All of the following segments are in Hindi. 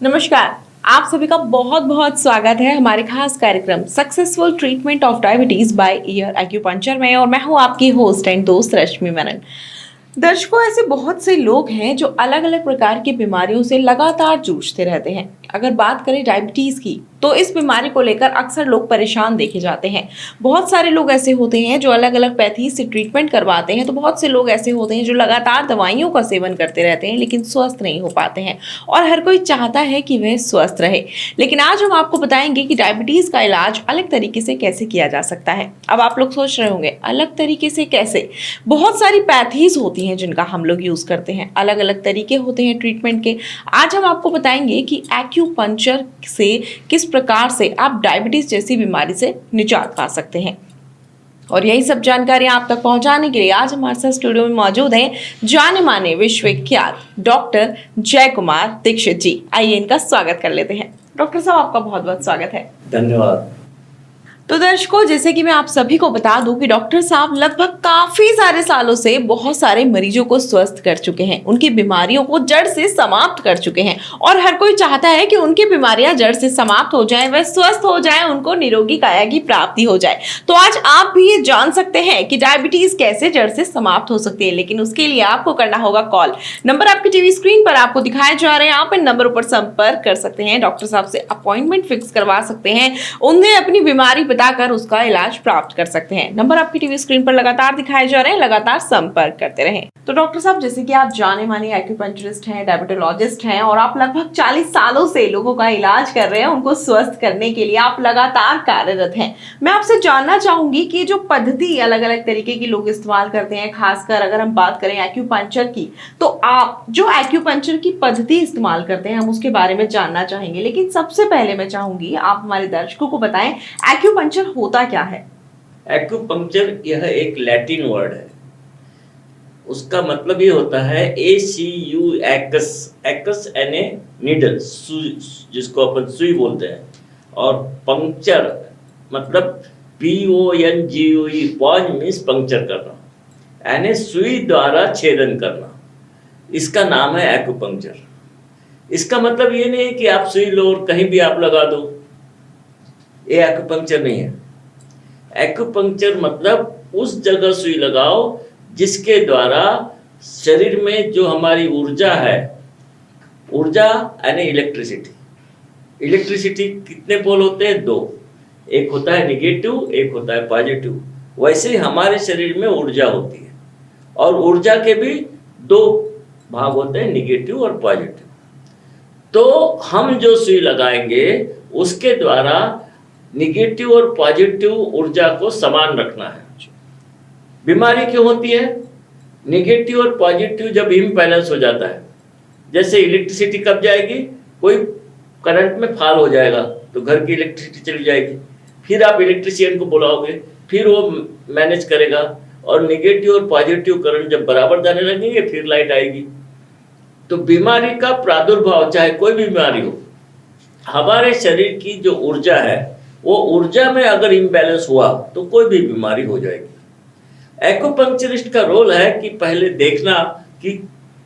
नमस्कार। आप सभी का बहुत बहुत स्वागत है हमारे खास कार्यक्रम successful treatment of diabetes by year acupuncture में, और मैं हूं आपकी होस्ट एंड दोस्त रश्मि मेनन। दर्शकों, ऐसे बहुत से लोग हैं जो अलग अलग प्रकार की बीमारियों से लगातार जूझते रहते हैं। अगर बात करें डायबिटीज की, तो इस बीमारी को लेकर अक्सर लोग परेशान देखे जाते हैं। बहुत सारे लोग ऐसे होते हैं जो अलग अलग पैथी से ट्रीटमेंट करवाते हैं, तो बहुत से लोग ऐसे होते हैं जो लगातार दवाइयों का सेवन करते रहते हैं लेकिन स्वस्थ नहीं हो पाते हैं, और हर कोई चाहता है कि वह स्वस्थ रहे। लेकिन आज हम आपको बताएंगे कि डायबिटीज का इलाज अलग तरीके से कैसे किया जा सकता है। अब आप लोग सोच रहे होंगे, अलग तरीके से कैसे? बहुत सारी पैथीज होती हैं जिनका हम लोग यूज करते हैं, अलग अलग तरीके होते हैं ट्रीटमेंट के। आज हम आपको बताएंगे कि एक्यूपंक्चर से किस प्रकार से आप डायबिटीज जैसी बीमारी से निजात पा सकते हैं। और यही सब जानकारी आप तक पहुंचाने के लिए आज हमारे साथ स्टूडियो में मौजूद हैं जाने माने विश्वविख्यात डॉक्टर जय कुमार दीक्षित जी। आइए इनका स्वागत कर लेते हैं। डॉक्टर साहब, आपका बहुत बहुत स्वागत है। धन्यवाद। तो दर्शकों, जैसे कि मैं आप सभी को बता दूं कि डॉक्टर साहब लगभग काफी सारे सालों से बहुत सारे मरीजों को स्वस्थ कर चुके हैं, उनकी बीमारियों को जड़ से समाप्त कर चुके हैं, और हर कोई चाहता है कि उनकी बीमारियां जड़ से समाप्त हो जाएं, वह स्वस्थ हो जाएं, उनको निरोगी काया की प्राप्ति हो जाए। तो आज आप भी ये जान सकते हैं कि डायबिटीज कैसे जड़ से समाप्त हो सकती है, लेकिन उसके लिए आपको करना होगा कॉल। नंबर आपकी टीवी स्क्रीन पर आपको दिखाए जा रहे हैं, आप इन नंबरों पर संपर्क कर सकते हैं, डॉक्टर साहब से अपॉइंटमेंट फिक्स करवा सकते हैं, उन्हें अपनी बीमारी बताकर उसका इलाज प्राप्त कर सकते हैं। नंबर आपकी टीवी स्क्रीन पर लगातार दिखाए जा रहे हैं, लगातार संपर्क करते रहें। तो डॉक्टर साहब, जैसे कि आप जाने माने एक्यूपंक्चरिस्ट हैं, डायबिटोलॉजिस्ट हैं, और आप लगभग 40 सालों से लोगों का इलाज कर रहे हैं, उनको स्वस्थ करने के लिए आप लगातार कार्यरत हैं। मैं आपसे जानना चाहूंगी कि जो पद्धति अलग अलग तरीके की लोग इस्तेमाल करते हैं, खासकर अगर हम बात करें एक्यूपंक्चर की, तो आप जो एक्यूपंक्चर की पद्धति इस्तेमाल करते हैं हम उसके बारे में जानना चाहेंगे। लेकिन सबसे पहले मैं चाहूंगी आप हमारे दर्शकों को बताएं एक्यूपंक्चर होता क्या है। एक्यूपंक्चर यह एक लैटिन वर्ड है। उसका मतलब ये होता है ACU एक्स, एक्स यानी नीडल, जिसको अपन सुई बोलते हैं, और पंक्चर मतलब PONGUE, पॉज मीन्स पंक्चर करना, यानी सुई द्वारा छेदन करना। इसका नाम है एक्यूपंक्चर। इसका मतलब ये नहीं है कि आप सुई लो और कहीं भी आप लगा दो, ये एक्यूपंक्चर नहीं है। एक्यूपंक्चर मतलब उस जगह सुई लगाओ जिसके द्वारा शरीर में जो हमारी ऊर्जा है, ऊर्जा यानी इलेक्ट्रिसिटी। इलेक्ट्रिसिटी कितने पोल होते हैं? 2। एक होता है निगेटिव, एक होता है पॉजिटिव। वैसे ही हमारे शरीर में ऊर्जा होती है, और ऊर्जा के भी 2 भाग होते हैं, निगेटिव और पॉजिटिव। तो हम जो सुई लगाएंगे उसके द्वारा निगेटिव और पॉजिटिव ऊर्जा को समान रखना है। बीमारी क्यों होती है? निगेटिव और पॉजिटिव जब इम्बैलेंस हो जाता है, जैसे इलेक्ट्रिसिटी कब जाएगी, कोई करंट में फॉल हो जाएगा तो घर की इलेक्ट्रिसिटी चली जाएगी, फिर आप इलेक्ट्रिशियन को बुलाओगे, फिर वो मैनेज करेगा, और निगेटिव और पॉजिटिव करंट जब बराबर जाने लगेंगे फिर लाइट आएगी। तो बीमारी का प्रादुर्भाव, चाहे कोई भी बीमारी हो, हमारे शरीर की जो ऊर्जा है वो ऊर्जा में अगर इम्बैलेंस हुआ तो कोई भी बीमारी हो जाएगी। एक्यूपंक्चरिस्ट का रोल है कि पहले देखना कि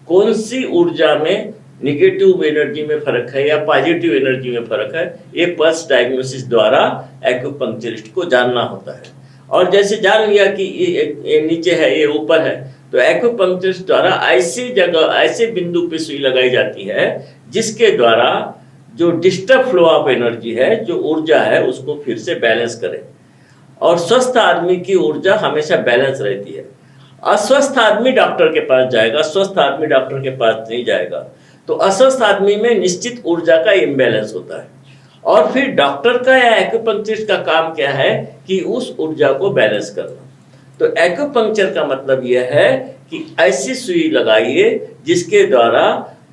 कौन सी ऊर्जा में निगेटिव एनर्जी में फर्क है या पॉजिटिव एनर्जी में फर्क है। ये पल्स डायग्नोसिस द्वारा एक्यूपंक्चरिस्ट को जानना होता है। और जैसे जान लिया कि ये नीचे है, ये ऊपर है, तो एक्यूपंक्चरिस्ट द्वारा ऐसी जगह, ऐसे बिंदु पे सुई लगाई जाती है जिसके द्वारा जो डिस्टर्ब फ्लो ऑफ एनर्जी है, जो ऊर्जा है, उसको फिर से बैलेंस करे। और स्वस्थ आदमी की ऊर्जा हमेशा बैलेंस रहती है। अस्वस्थ आदमी डॉक्टर के पास जाएगा, स्वस्थ आदमी डॉक्टर के पास नहीं जाएगा। तो अस्वस्थ आदमी में निश्चित ऊर्जा का इम्बैलेंस होता है, और फिर डॉक्टर का या एक्यूपंक्चरिस्ट का काम क्या है कि उस ऊर्जा को बैलेंस करना। तो एक्यूपंक्चर का मतलब यह है कि ऐसी सुई लगाइए जिसके द्वारा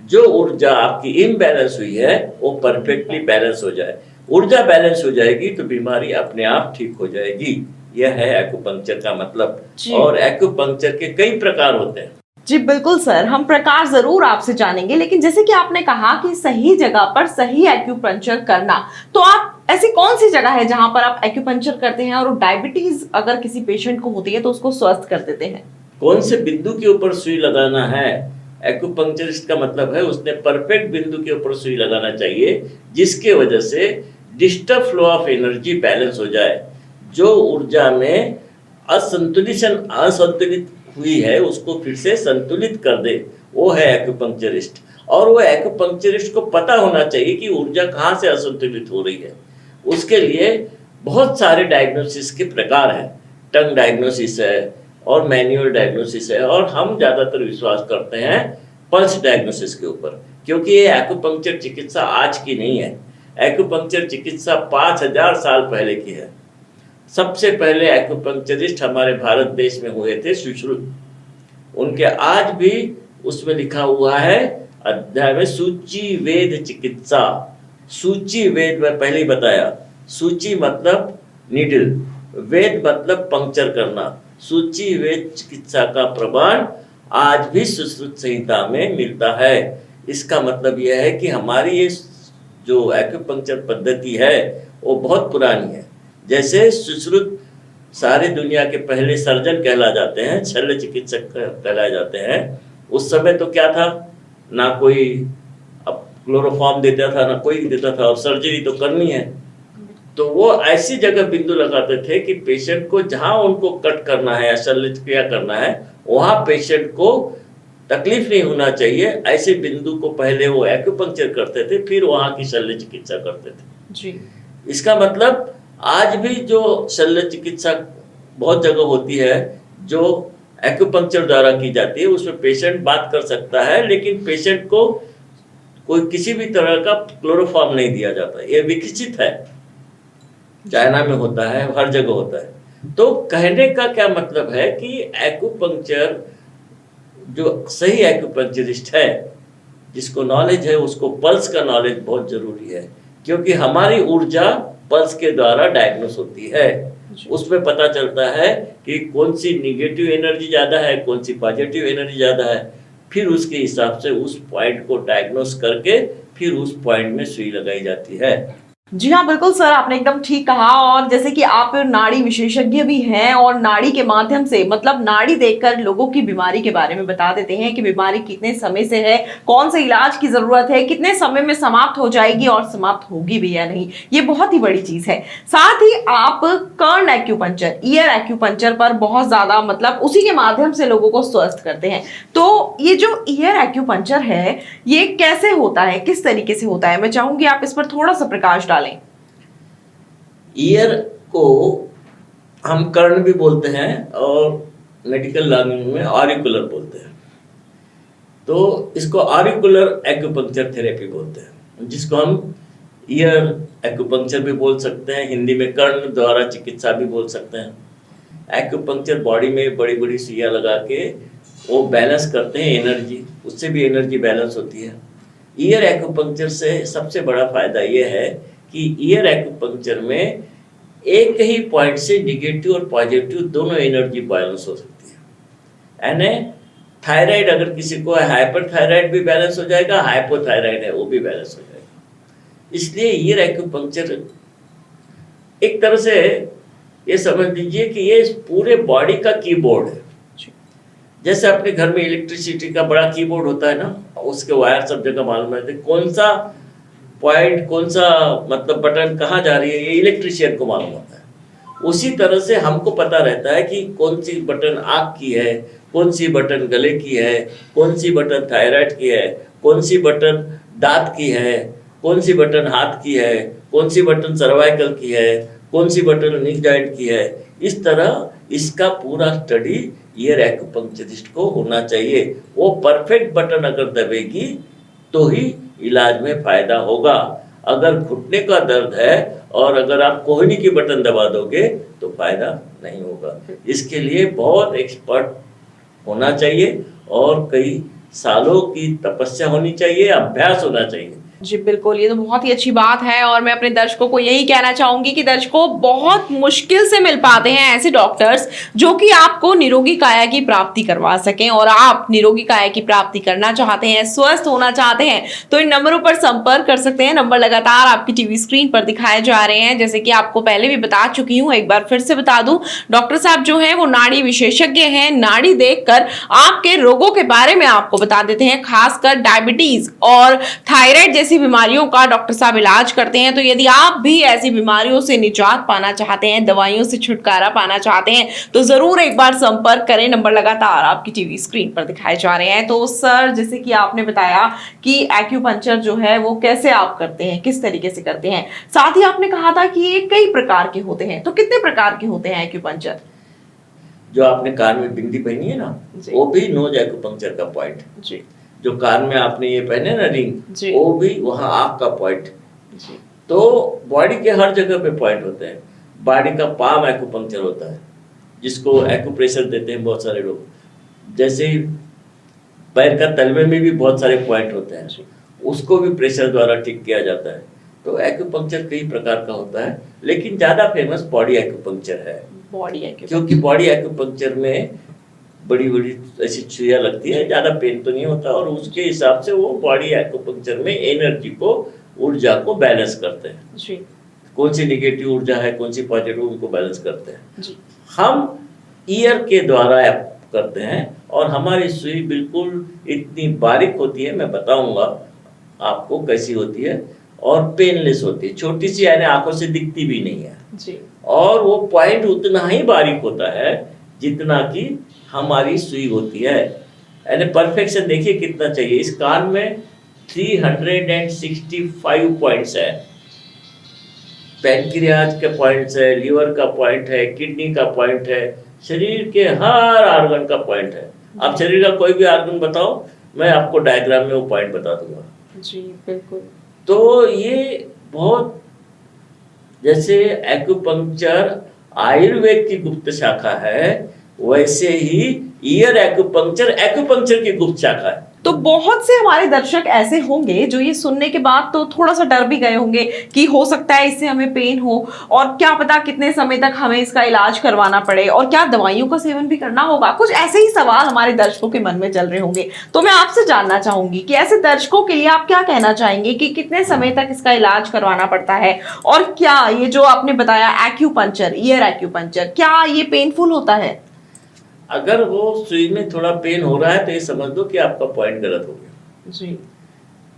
जो ऊर्जा आपकी इम्बैलेंस हुई है वो परफेक्टली बैलेंस हो जाए। ऊर्जा बैलेंस हो जाएगी तो बीमारी अपने आप ठीक हो जाएगी। यह है एक्यूपंक्चर का मतलब। और एक्यूपंक्चर के कई प्रकार होते हैं। जी बिल्कुल सर, हम प्रकार जरूर आपसे जानेंगे, लेकिन जैसे कि आपने कहा कि सही जगह पर सही एक्यूपंक्चर करना, तो आप ऐसी कौन सी जगह है जहां पर आप एक्यूपंक्चर करते हैं और डायबिटीज अगर किसी पेशेंट को होती है तो उसको स्वस्थ कर देते हैं? कौन से बिंदु के ऊपर सुई लगाना है एक्यूपंक्चरिस्ट का मतलब है उसने परफेक्ट बिंदु के ऊपर सुई लगाना चाहिए, जिसके वजह से disturb flow of energy balance हो जाए। जो ऊर्जा में असंतुलित हुई है उसको फिर से संतुलित कर दे, वो है एक्यूपंक्चरिस्ट। और वो एक्यूपंक्चरिस्ट को पता होना चाहिए कि ऊर्जा कहाँ से असंतुलित हो रही है। उसके लिए बहुत सारे डायग्नोसिस के प्रकार हैं। टंग डायग्नोसिस है और मैन्युअल डायग्नोसिस है, और हम ज़्यादातर विश्वास करते हैं पल्स डायग्नोसिस के ऊपर, क्योंकि ये एक्यूपंक्चर चिकित्सा आज की नहीं है। एक्यूपंक्चर चिकित्सा 5000 साल पहले की है। सबसे पहले एक्यूपंक्चरिस्ट हमारे भारत देश में हुए थे सुश्रुत। उनके आज भी उसमें लिखा हुआ है अध्याय में सूची वेद चिकित्सा। सूची वेद में पहले ही बताया, सूची मतलब नीडल, वेद मतलब पंक्चर करना। सूची वेद चिकित्सा का प्रमाण आज भी सुश्रुत संहिता में मिलता है। इसका मतलब यह है कि हमारी ये जो एक्यूपंक्चर पद्धति है वो बहुत पुरानी है। जैसे सुश्रुत सारे दुनिया के पहले सर्जन कहला जाते हैं, शल्य चिकित्सक कहलाए जाते हैं। उस समय तो क्या था, ना कोई अब क्लोरोफॉर्म देता था, ना कोई देता था, और सर्जरी तो करनी है। तो वो ऐसी जगह बिंदु लगाते थे कि पेशेंट को जहां उनको कट करना है या शल्य क्रिया करना है वहां पेशेंट को तकलीफ नहीं होना चाहिए। ऐसे बिंदु को पहले वो एक्यूपंक्चर करते थे, फिर वहां की शल्य चिकित्सा करते थे जी। इसका मतलब आज भी जो शल्य चिकित्सा बहुत जगह होती है जो एक्यूपंक्चर द्वारा की जाती है, उसमें पेशेंट बात कर सकता है, लेकिन पेशेंट को कोई किसी भी तरह का क्लोरोफॉर्म नहीं दिया जाता। ये विकसित है, चाइना में होता है, हर जगह होता है। तो कहने का क्या मतलब है कि एक्यूपंक्चर जो सही एक्यूपंक्चरिस्ट है, जिसको नॉलेज है, उसको पल्स का नॉलेज बहुत जरूरी है, क्योंकि हमारी ऊर्जा पल्स के द्वारा डायग्नोस होती है। उसमें पता चलता है कि कौन सी निगेटिव एनर्जी ज़्यादा है, कौन सी पॉजिटिव एनर्जी ज़्यादा है। फिर उसके हिसाब से उस पॉइंट को डायग्नोस करके फिर उस पॉइंट में सुई लगाई जाती है। जी हाँ, बिल्कुल सर, आपने एकदम ठीक कहा। और जैसे कि आप नाड़ी विशेषज्ञ भी हैं और नाड़ी के माध्यम से मतलब नाड़ी देखकर लोगों की बीमारी के बारे में बता देते हैं कि बीमारी कितने समय से है, कौन से इलाज की जरूरत है, कितने समय में समाप्त हो जाएगी और समाप्त होगी भी या नहीं। ये बहुत ही बड़ी चीज है। साथ ही आप कर्ण एक्यूपंक्चर, ईयर एक्यूपंक्चर पर बहुत ज्यादा मतलब उसी के माध्यम से लोगों को स्वस्थ करते हैं। तो ये जो ईयर एक्यूपंक्चर है ये कैसे होता है, किस तरीके से होता है, मैं चाहूंगी आप इस पर थोड़ा सा प्रकाश डालें। ईयर को हम कर्ण भी बोलते हैं और मेडिकल लैंग्वेज में ऑरिकुलर बोलते हैं। तो इसको ऑरिकुलर एक्यूपंक्चर थेरेपी बोलते हैं, जिसको हम ईयर एक्यूपंक्चर भी बोल सकते हैं, हिंदी में कर्ण द्वारा चिकित्सा भी बोल सकते हैं। एक्यूपंक्चर बॉडी में बड़ी बड़ी सुइयां लगा के वो बैलेंस करते हैं एनर्जी, उससे भी एनर्जी बैलेंस होती है। ईयर एक्यूपंक्चर से सबसे बड़ा फायदा ये है कि ईयर एक्यूपंक्चर में एक ही पॉइंट से निगेटिव और पॉजिटिव दोनों एनर्जी बैलेंस हो सकती है। यानी थायराइड अगर किसी को है, हाइपरथायराइड भी बैलेंस हो जाएगा, हाइपोथायराइड है वो भी बैलेंस हो जाएगा। इसलिए ईयर एक्यूपंक्चर एक तरह से ये समझ लीजिए कि ये पूरे बॉडी का कीबोर्ड है। जैसे अपने घर में इलेक्ट्रिसिटी का बड़ा कीबोर्ड होता है ना, उसके वायर सब जगह मालूम रहते, कौन सा पॉइंट, कौन सा मतलब बटन कहाँ जा रही है, ये इलेक्ट्रिशियन को मालूम होता है। उसी तरह से हमको पता रहता है कि कौन सी बटन आँख की है, कौन सी बटन गले की है, कौन सी बटन थायराइड की है, कौन सी बटन दांत की है, कौन सी बटन हाथ की है, कौन सी बटन सर्वाइकल की है, कौन सी बटन नीक जॉइंट की है। इस तरह इसका पूरा स्टडी ईयर एक्यूपंक्चरिस्ट को होना चाहिए। वो परफेक्ट बटन अगर दबेगी तो ही इलाज में फायदा होगा। अगर घुटने का दर्द है और अगर आप कोहनी की बटन दबा दोगे तो फायदा नहीं होगा। इसके लिए बहुत एक्सपर्ट होना चाहिए और कई सालों की तपस्या होनी चाहिए, अभ्यास होना चाहिए। जी बिल्कुल, ये तो बहुत ही अच्छी बात है और मैं अपने दर्शकों को यही कहना चाहूंगी कि दर्शकों बहुत मुश्किल से मिल पाते हैं ऐसे डॉक्टर्स जो कि आपको निरोगी काया की प्राप्ति करवा सकें। और आप निरोगी काया की प्राप्ति करना चाहते हैं, स्वस्थ होना चाहते हैं, तो इन नंबरों पर संपर्क कर सकते हैं। नंबर लगातार आपकी टीवी स्क्रीन पर दिखाए जा रहे हैं। जैसे कि आपको पहले भी बता चुकी हूँ, एक बार फिर से बता दूं, डॉक्टर साहब जो हैं वो नाड़ी विशेषज्ञ हैं। नाड़ी देखकर आपके रोगों के बारे में आपको बता देते हैं, खासकर डायबिटीज और थायराइड जैसी बीमारियों का डॉक्टर साहब इलाज करते हैं। तो यदि आप भी ऐसी बीमारियों से निजात पाना चाहते हैं, दवाइयों से छुटकारा पाना चाहते हैं, तो जरूर एक बार संपर्क करें। नंबर लगातार आपकी टीवी स्क्रीन पर दिखाए जा रहे हैं। तो सर, जैसे कि आपने बताया कि एक्यूपंक्चर जो है वो कैसे आप करते हैं, किस तरीके से करते हैं, साथ ही आपने कहा था कि ये कई प्रकार के होते हैं। तो कितने प्रकार के होते हैं एक्यूपंक्चर? जो आपने कान में बिंदी पहनी है ना, वो भी नोज एक्यूपंक्चर का पॉइंट। जी। जो कान में आपने ये पहने ना रिंग, वो भी वहाँ आँख का पॉइंट। जी। तो बॉडी के हर जगह पे पॉइंट होते हैं। बॉडी का पाम एक्यूपंक्चर होता है, जिसको एक्यूप्रेशर देते हैं बहुत सारे लोग। जैसे पैर का तलवे में भी बहुत सारे पॉइंट होते हैं, उसको भी प्रेशर द्वारा ठीक किया जाता है। तो एक्यूपंक्चर कई प्रकार का होता है, लेकिन ज्यादा फेमस बॉडी एक्यूपंक्चर है। बॉडी एक्यूपंक्चर, क्योंकि बॉडी एक्यूपंक्चर में बड़ी बड़ी ऐसी सुइयां लगती है, ज्यादा पेन तो नहीं होता, और उसके हिसाब से वो बॉडी एक्यूपंक्चर में एनर्जी को, ऊर्जा को बैलेंस करते हैं। जी। कौन सी निगेटिव ऊर्जा है, कौन सी पॉजिटिव, उनको बैलेंस करते हैं। जी। हम ईयर के द्वारा करते हैं, और हमारी सुई बिल्कुल इतनी बारीक होती है, मैं बताऊंगा आपको कैसी होती है, और पेनलेस होती है, छोटी सी, यानी आंखों से दिखती भी नहीं है। जी। और वो पॉइंट उतना ही बारीक होता है जितना कि हमारी सुई होती है। यानी परफेक्शन देखिए कितना चाहिए। इस कान में 365 पॉइंट्स है। पैनक्रियाज के पॉइंट्स है, लीवर का पॉइंट है, किडनी का पॉइंट है, शरीर के हर ऑर्गन का पॉइंट है। आप शरीर का कोई भी ऑर्गन बताओ, मैं आपको डायग्राम में वो पॉइंट बता दूंगा। जी बिल्कुल। तो ये बहुत, जैसे एक्यूपंक्चर आयुर्वेद की गुप्त शाखा है, वैसे ही ईयर एक्यूपंक्चर की गुप्त शाखा है। तो बहुत से हमारे दर्शक ऐसे होंगे जो ये सुनने के बाद तो थोड़ा सा डर भी गए होंगे कि हो सकता है इससे हमें पेन हो, और क्या पता कितने समय तक हमें इसका इलाज करवाना पड़े, और क्या दवाइयों का सेवन भी करना होगा। कुछ ऐसे ही सवाल हमारे दर्शकों के मन में चल रहे होंगे। तो मैं आपसे जानना चाहूंगी कि ऐसे दर्शकों के लिए आप क्या कहना चाहेंगे कि कितने समय तक इसका इलाज करवाना पड़ता है, और क्या ये जो आपने बताया एक्यूपंक्चर, ईयर एक्यूपंक्चर, क्या ये पेनफुल होता है? अगर वो सुई में थोड़ा पेन हो रहा है तो ये समझ दो कि आपका पॉइंट गलत हो गया। जी।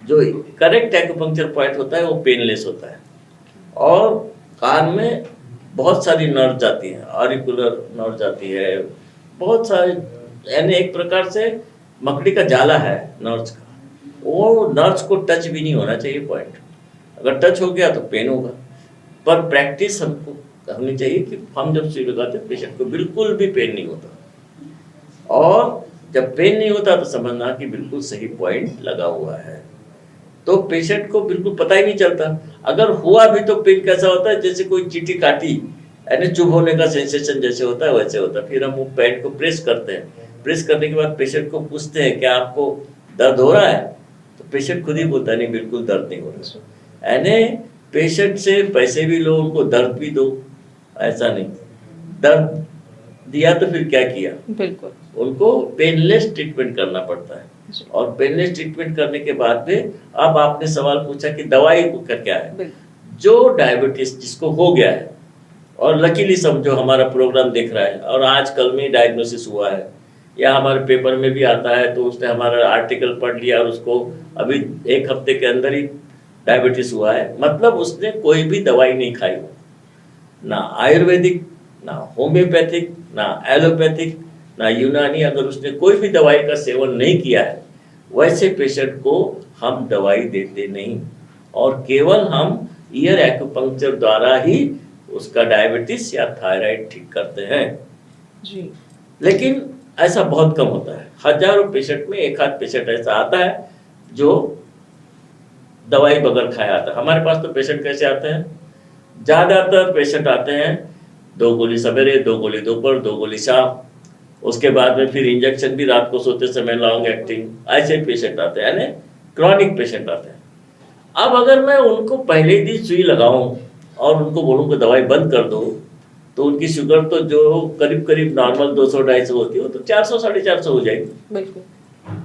जो करेक्ट एक्यूपंक्चर पॉइंट होता है वो पेनलेस होता है, और कान में बहुत सारी नर्व जाती हैं, ऑरिकुलर नर्व जाती है, बहुत सारी, यानी एक प्रकार से मकड़ी का जाला है नर्व्स का। वो नर्व्स को टच भी नहीं होना चाहिए पॉइंट। अगर टच हो गया तो पेन होगा। पर प्रैक्टिस हमको होनी चाहिए कि हम जब सुई लगाते हैं पेशेंट को बिल्कुल भी पेन नहीं होता, और जब पेन नहीं होता तो समझना कि बिल्कुल सही पॉइंट लगा हुआ है। तो पेशेंट को बिल्कुल पता ही नहीं चलता। अगर हुआ भी तो पेन कैसा होता है, जैसे कोई चींटी काटी, यानी चुभ होने का सेंसेशन जैसे होता है वैसे होता है। फिर हम वो पैड को प्रेस करते हैं। प्रेस करने के बाद पेशेंट को पूछते हैं क्या आपको दर्द हो रहा है, तो पेशेंट खुद ही बोलता है नहीं, बिल्कुल दर्द नहीं हो रहा। यानी पेशेंट से पैसे भी लो, उनको दर्द भी दो, ऐसा नहीं। दर्द दिया तो फिर क्या किया? बिल्कुल उनको पेनलेस ट्रीटमेंट करना पड़ता है। और पेनलेस ट्रीटमेंट करने के बाद में, अब आपने सवाल पूछा कि दवाई का क्या है। जो डायबिटीज जिसको हो गया है, और लकीली समझो हमारा प्रोग्राम देख रहा है और आजकल में डायग्नोसिस हुआ है, या हमारे पेपर में भी आता है, तो उसने हमारा आर्टिकल पढ़ लिया और उसको अभी 1 हफ्ते के अंदर ही डायबिटीज हुआ है, मतलब उसने कोई भी दवाई नहीं खाई हो, ना आयुर्वेदिक, ना होम्योपैथिक, ना एलोपैथिक, ना यूनानी। अगर उसने कोई भी दवाई का सेवन नहीं किया है, वैसे पेशेंट को हम दवाई देते नहीं, और केवल हम ईयर एक्यूपंक्चर द्वारा ही उसका डायबिटीज या थायराइड ठीक करते हैं जी। लेकिन ऐसा बहुत कम होता है। हजारों पेशेंट में एक आध पेशेंट ऐसा आता है जो दवाई बगैर खाए आता है। हमारे पास तो पेशेंट कैसे आते हैं, ज्यादातर पेशेंट आते हैं 2 गोली सवेरे, 2 गोली दोपहर, 2 गोली शाम, उसके बाद में फिर इंजेक्शन भी रात को सोते समय लॉन्ग एक्टिंग, ऐसे पेशेंट आते हैं, यानी क्रॉनिक पेशेंट आते हैं। अब अगर मैं उनको पहले ही दिन सुई लगाऊं और उनको बोलूं कि दवाई बंद कर दो, तो उनकी शुगर तो जो करीब करीब नॉर्मल 200-250 होती है वो तो 400-450 हो जाएगी। बिल्कुल।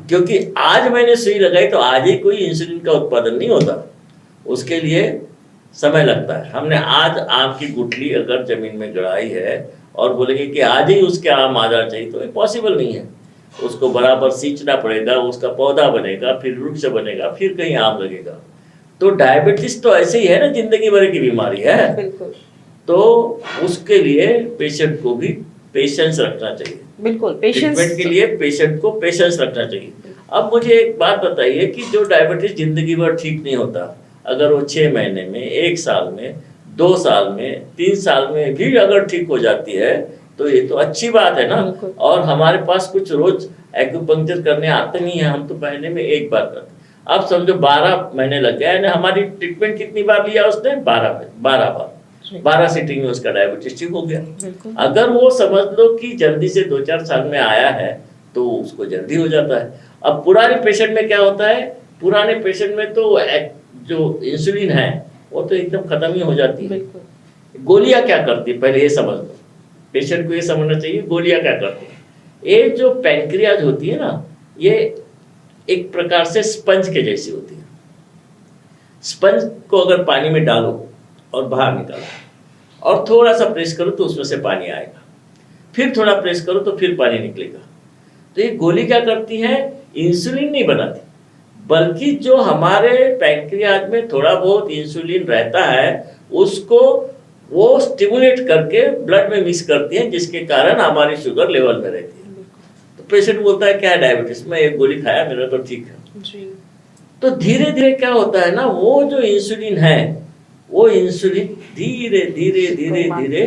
क्योंकि आज मैंने सुई लगाई तो आज ही कोई इंसुलिन का उत्पादन नहीं होता, उसके लिए समय लगता है। हमने आज आम की गुठली अगर जमीन में गड़ाई है और बोलेंगे कि आज ही उसके आम आ जाना चाहिए, तो ये पॉसिबल नहीं है। उसको बराबर सींचना पड़ेगा, उसका पौधा बनेगा, फिर वृक्ष बनेगा, फिर कहीं आम लगेगा। तो डायबिटीज तो ऐसे ही है ना, जिंदगी भर की बीमारी है। बिल्कुल। तो उसके लिए पेशेंट को भी पेशेंस रखना चाहिए। बिल्कुल, पेशेंस ट्रीटमेंट के लिए पेशेंट को पेशेंस रखना चाहिए। अब मुझे एक बात बताइए कि जो डायबिटीज जिंदगी भर ठीक नहीं होता, अगर वो 6 महीने में, 1 साल में, 2 साल में, 3 साल में भी अगर ठीक हो जाती है तो ये तो अच्छी बात है ना। और हमारे पास कुछ रोज एक्यूपंक्चर करने आते नहीं है, हम तो महीने में 1 बार करते। अब समझो 12 महीने लग गए, हमारी ट्रीटमेंट कितनी बार लिया उसने? 12 बार। 12 सीटिंग में उसका डायबिटीज ठीक हो गया। अगर वो समझ लो कि जल्दी से 2-4 साल में आया है तो उसको जल्दी हो जाता है। अब पुराने पेशेंट में क्या होता है? पुराने पेशेंट में तो जो इंसुलिन है वो तो एकदम खत्म ही हो जाती है। गोलियां क्या करती है पहले ये समझ लो, पेशेंट को ये समझना चाहिए गोलियां क्या करती है। ये जो पैंक्रियाज होती है ना, ये एक प्रकार से स्पंज के जैसी होती है। स्पंज को अगर पानी में डालो और बाहर निकालो और थोड़ा सा प्रेस करो तो उसमें से पानी आएगा, फिर थोड़ा प्रेस करो तो फिर पानी निकलेगा। तो ये गोली क्या करती है? इंसुलिन नहीं बनाती, बल्कि जो हमारे पैंक्रियाज में थोड़ा बहुत इंसुलिन रहता है उसको वो स्टिमुलेट करके ब्लड में मिक्स करती है, जिसके कारण हमारी शुगर लेवल में रहती है। तो पेशेंट बोलता है क्या है डायबिटीज, मैं एक गोली खाया मेरा तो ठीक है जी। तो धीरे धीरे क्या होता है ना, वो जो इंसुलिन है वो इंसुलिन धीरे धीरे धीरे धीरे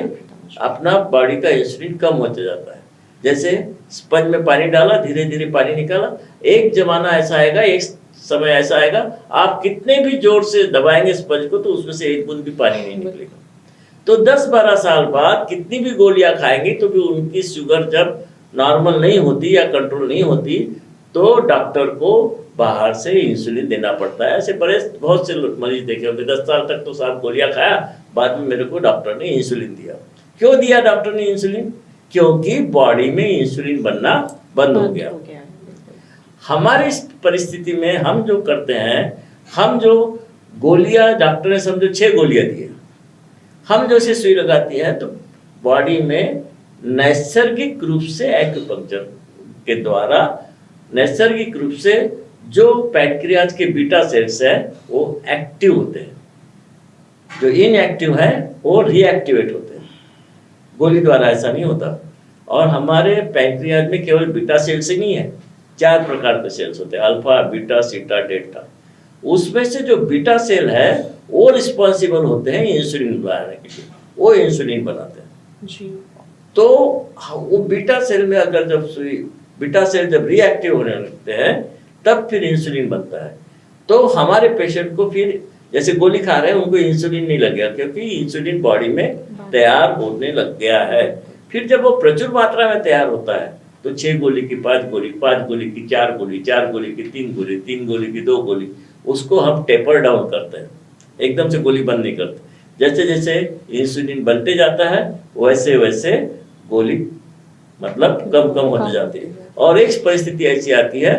अपना बॉडी का इंसुलिन कम होते जाता है। जैसे स्पंज में पानी डाला, धीरे धीरे पानी निकाला, एक जमाना ऐसा आएगा, एक समय ऐसा आएगा, आप कितने भी जोर से दबाएंगे स्पंज को तो उसमें से एक बूंद भी पानी नहीं निकलेगा। तो 10-12 साल बाद कितनी भी गोलियां खाएंगी तो भी उनकी शुगर जब नॉर्मल नहीं होती या कंट्रोल नहीं होती तो डॉक्टर को बाहर से इंसुलिन देना पड़ता है। ऐसे बड़े बहुत से मरीज देखे होंगे 10 साल तक तो साहब गोलियां खाया, बाद में मेरे को डॉक्टर ने इंसुलिन दिया। क्यों दिया डॉक्टर ने इंसुलिन? क्योंकि बॉडी में इंसुलिन बनना बंद हो गया। हमारी परिस्थिति में हम जो करते हैं, हम जो गोलियां, डॉक्टर ने समझो 6 गोलियां दी, हम जो से सुई लगाती है तो बॉडी में नैसर्गिक रूप से एक्यूपंक्चर के द्वारा नैसर्गिक रूप से जो पैंक्रियाज के बीटा सेल्स है वो एक्टिव होते हैं, जो इनएक्टिव है वो रीएक्टिवेट होते हैं। गोली द्वारा ऐसा नहीं होता। और हमारे पैंक्रियाज में केवल बीटा सेल्स ही नहीं है, 4 प्रकार के सेल्स होते हैं, अल्फा, बीटा, सीटा, डेल्टा। उसमें से जो बीटा सेल है वो रिस्पॉन्सिबल होते हैं इंसुलिन बनाने के लिए, वो इंसुलिन बनाते हैं जी। तो वो बीटा सेल में अगर जब बीटा सेल जब रिएक्टिव होने लगते हैं तब फिर इंसुलिन बनता है। तो हमारे पेशेंट को फिर जैसे गोली खा रहे हैं उनको इंसुलिन नहीं लग गया, क्योंकि इंसुलिन बॉडी में तैयार होने लग गया है। फिर जब वो प्रचुर मात्रा में तैयार होता है तो 6 गोली की 5 गोली, 5 गोली की 4 गोली, 4 गोली की 3 गोली, 3 गोली की 2 गोली, उसको हम टेपर डाउन करते हैं, एकदम से गोली बंद नहीं करते। जैसे जैसे इंसुलिन बनते जाता है वैसे वैसे गोली मतलब कम कम होती जाती है। और एक परिस्थिति ऐसी आती है,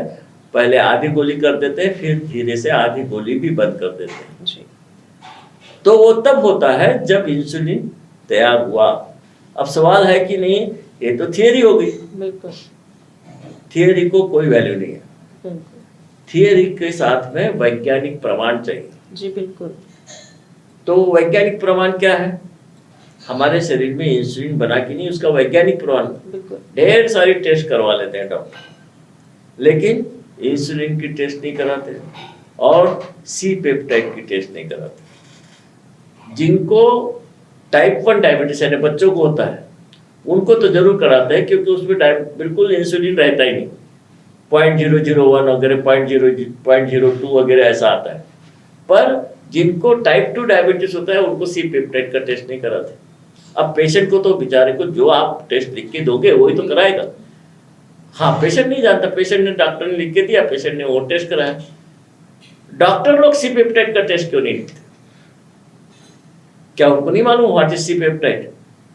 पहले आधी गोली कर देते हैं, फिर धीरे से आधी गोली भी बंद कर देते हैं जी। तो वो तब होता है जब इंसुलिन तैयार हुआ। अब सवाल है कि नहीं, ये तो थियरी हो गई। बिल्कुल, थियरी को कोई वैल्यू नहीं है। थियरी के साथ में वैज्ञानिक प्रमाण चाहिए जी। बिल्कुल। तो वैज्ञानिक प्रमाण क्या है? हमारे शरीर में इंसुलिन बना कि नहीं, उसका वैज्ञानिक प्रमाण। ढेर सारी टेस्ट करवा लेते हैं डॉक्टर, लेकिन इंसुलिन की टेस्ट नहीं कराते और सी पेप्टाइड की टेस्ट नहीं कराते। जिनको टाइप 1 डायबिटीज यानी बच्चों को होता है उनको तो जरूर कराते हैं, क्योंकि उसमें बिल्कुल इंसुलिन रहता ही नहीं, 0.001 वगैरह 0.02 वगैरह ऐसा आता है। पर जिनको टाइप 2 डायबिटीज होता है उनको सी पेप्टाइड का टेस्ट नहीं कराते। अब पेशेंट को तो बेचारे को जो आप टेस्ट लिख के दोगे वही तो कराएगा। हाँ, पेशेंट नहीं जानता, पेशेंट ने डॉक्टर ने लिख के दिया, पेशेंट ने वो टेस्ट कराया। डॉक्टर लोग सी पेप्टाइड का टेस्ट क्यों नहीं लिखते? क्या उनको नहीं मालूम व्हाट इज सी पेप्टाइड?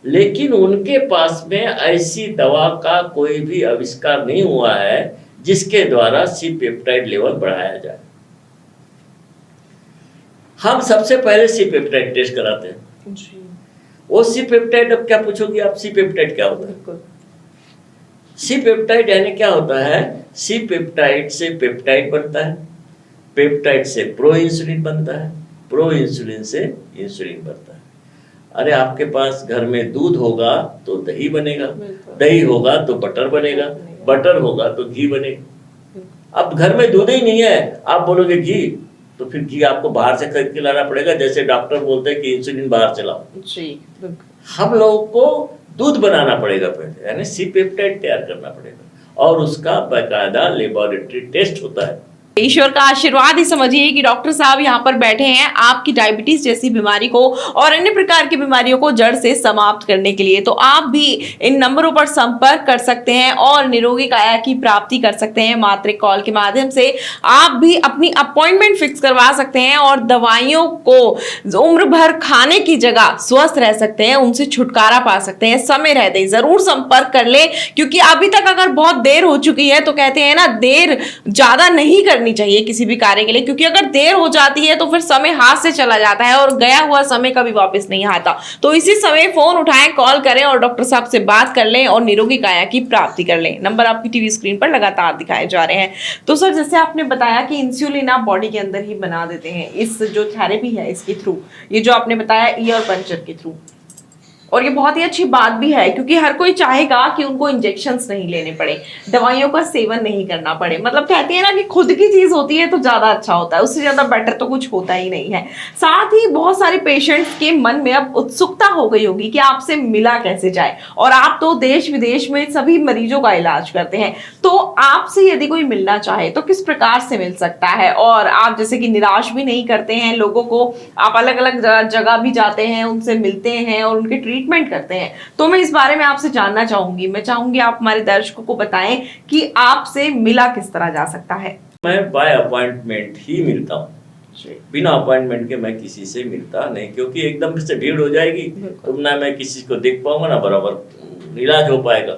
लेकिन उनके पास में ऐसी दवा का कोई भी आविष्कार नहीं हुआ है जिसके द्वारा सी पेप्टाइड लेवल बढ़ाया जाए। हम सबसे पहले सी पेप्टाइड टेस्ट कराते हैं जी। वो सी पेप्टाइड, अब क्या पूछोगे आप, सी पेप्टाइड क्या होता है? बिल्कुल। सी पेप्टाइड यानी क्या होता है? सी पेप्टाइड से पेप्टाइड बनता है, पेप्टाइड से प्रो इंसुलिन बनता है, प्रो इंसुलिन से इंसुलिन बनता है। अरे आपके पास घर में दूध होगा तो दही बनेगा, दही होगा तो बटर बनेगा, बटर होगा तो घी बनेगा। अब घर में दूध ही नहीं है, आप बोलोगे घी, तो फिर घी आपको बाहर से खरीद के लाना पड़ेगा। जैसे डॉक्टर बोलते हैं कि इंसुलिन बाहर से लाओ, जी, हम लोगों को दूध बनाना पड़ेगा पहले, यानी सी पेप्टाइड तैयार करना पड़ेगा और उसका बाकायदा लेबोरेटरी टेस्ट होता है। ईश्वर का आशीर्वाद ही समझिए कि डॉक्टर साहब यहाँ पर बैठे हैं आपकी डायबिटीज जैसी बीमारी को और अन्य प्रकार की बीमारियों को जड़ से समाप्त करने के लिए। तो आप भी इन नंबरों पर संपर्क कर सकते हैं और निरोगी काया की प्राप्ति कर सकते हैं। मात्र कॉल के माध्यम से आप भी अपनी अपॉइंटमेंट फिक्स करवा सकते हैं और दवाइयों को उम्र भर खाने की जगह स्वस्थ रह सकते हैं, उनसे छुटकारा पा सकते हैं। समय रहते ही जरूर संपर्क कर ले, क्योंकि अभी तक अगर बहुत देर हो चुकी है तो कहते हैं ना, देर ज्यादा नहीं करनी चाहिए किसी भी कार्य के लिए, क्योंकि अगर देर हो जाती है तो फिर समय हाथ से चला जाता है और गया हुआ समय कभी वापस नहीं आता। तो इसी समय फोन उठाएं, कॉल करें और डॉक्टर साहब से बात कर लें और निरोगी काया की प्राप्ति कर लें। नंबर आपकी टीवी स्क्रीन पर लगातार दिखाए जा रहे हैं। तो सर, जैसे आपने बताया कि इंसुलिन आप बॉडी के अंदर ही बना देते हैं इस जो थेरेपी है इसके थ्रू, ये जो आपने बताया ईयर पंचर के थ्रू, और ये बहुत ही अच्छी बात भी है क्योंकि हर कोई चाहेगा कि उनको इंजेक्शंस नहीं लेने पड़े, दवाइयों का सेवन नहीं करना पड़े। मतलब कहते हैं ना कि खुद की चीज होती है तो ज्यादा अच्छा होता है, उससे ज्यादा बेटर तो कुछ होता ही नहीं है। साथ ही बहुत सारे पेशेंट्स के मन में अब उत्सुकता हो गई होगी कि आपसे मिला कैसे जाए, और आप तो देश विदेश में सभी मरीजों का इलाज करते हैं। तो आपसे यदि कोई मिलना चाहे तो किस प्रकार से मिल सकता है? और आप जैसे कि निराश भी नहीं करते हैं लोगों को, आप अलग अलग जगह भी जाते हैं, उनसे मिलते हैं और उनके ट्रीटमेंट करते हैं। तो मैं इस बारे में आपसे जानना चाहूंगी, मैं चाहूंगी आप हमारे दर्शकों को बताएं कि आपसे मिला किस तरह जा सकता है। मैं बाय अपॉइंटमेंट ही मिलता हूँ, बिना अपॉइंटमेंट के मैं किसी से मिलता नहीं, क्योंकि एकदम से भीड़ हो जाएगी तो ना मैं किसी को देख पाऊंगा ना बराबर इलाज हो पाएगा।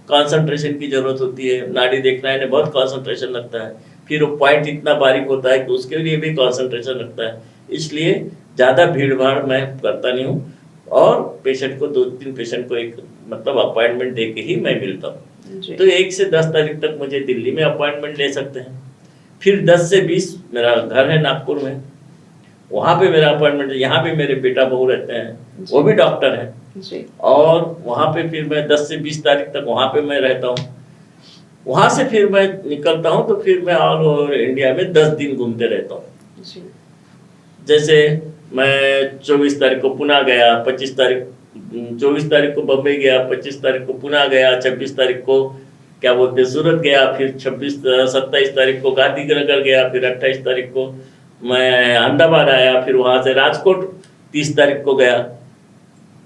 कंसंट्रेशन की जरूरत होती है, नाड़ी देखना है बहुत कंसंट्रेशन लगता है, फिर वो पॉइंट इतना बारीक होता है कि उसके लिए भी कंसंट्रेशन लगता है। इसलिए ज़्यादा भीड़ भाड़ मैं करता नहीं हूँ और पेशेंट को 2-3 पेशेंट को एक मतलब अपॉइंटमेंट दे के ही मैं मिलता हूँ। तो 1 से 10 तारीख तक मुझे दिल्ली में अपॉइंटमेंट ले सकते हैं, फिर 10 से 20 मेरा घर है नागपुर में, वहाँ पे मेरा अपॉइंटमेंट है। यहाँ पे मेरे बेटा बहू रहते हैं, वो भी डॉक्टर हैं, और वहाँ पे फिर मैं 10 से 20 तारीख तक वहाँ पे मैं रहता हूँ। वहाँ से फिर मैं निकलता हूँ तो फिर मैं ऑल ओवर इंडिया में 10 दिन घूमते रहता हूँ। जैसे मैं 24 तारीख को पुणे गया, 24 तारीख को बम्बई गया, 25 तारीख को पुणे गया, 26 तारीख को क्या बोलते सूरत गया, फिर 27 तारीख को गांधीनगर गया, फिर 28 तारीख को मैं अहमदाबाद आया, फिर वहाँ से राजकोट 30 तारीख को गया।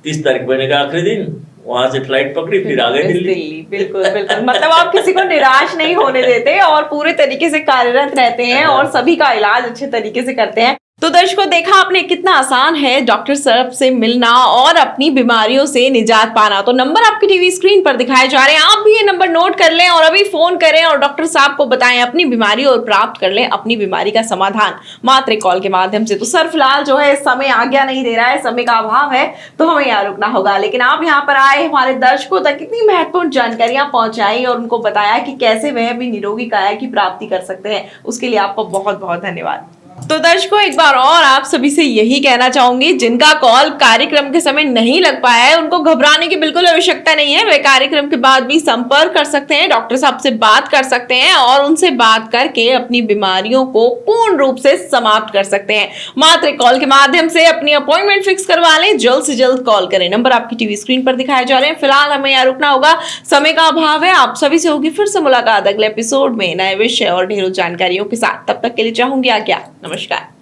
30 तारीख महीने का आखिरी दिन वहां से फ्लाइट पकड़ी, फिर आ गए दिल्ली। बिल्कुल बिल्कुल, मतलब आप किसी को निराश नहीं होने देते और पूरे तरीके से कार्यरत रहते हैं और सभी का इलाज अच्छे तरीके से करते हैं। तो दर्शकों, देखा आपने कितना आसान है डॉक्टर साहब से मिलना और अपनी बीमारियों से निजात पाना। तो नंबर आपकी टीवी स्क्रीन पर दिखाए जा रहे हैं, आप भी ये नंबर नोट कर लें और अभी फोन करें और डॉक्टर साहब को बताएं अपनी बीमारी और प्राप्त कर लें अपनी बीमारी का समाधान मात्र कॉल के माध्यम से। तो सर, फिलहाल जो है समय आज्ञा नहीं दे रहा है, समय का अभाव है तो हमें यहाँ रुकना होगा, लेकिन आप यहाँ पर आए, हमारे दर्शकों तक कितनी महत्वपूर्ण जानकारियां पहुंचाई और उनको बताया कि कैसे वह भी निरोगी काया की प्राप्ति कर सकते हैं, उसके लिए आपको बहुत बहुत धन्यवाद। तो दर्शकों, एक बार और आप सभी से यही कहना चाहूंगी, जिनका कॉल कार्यक्रम के समय नहीं लग पाया है उनको घबराने की बिल्कुल आवश्यकता नहीं है। वे कार्यक्रम के बाद भी संपर्क कर सकते हैं, डॉक्टर साहब से बात कर सकते हैं और उनसे बात करके अपनी बीमारियों को पूर्ण रूप से समाप्त कर सकते हैं। मात्र कॉल के माध्यम से अपनी अपॉइंटमेंट फिक्स करवा लें, जल्द से जल्द कॉल करें। नंबर आपकी टीवी स्क्रीन पर दिखाए जा रहे हैं। फिलहाल हमें यहाँ रुकना होगा, समय का अभाव है। आप सभी से होगी फिर से मुलाकात अगले एपिसोड में नए विषय और ढेरों जानकारियों के साथ। तब तक के लिए चाहूंगी आज्ञा। नमस्कार।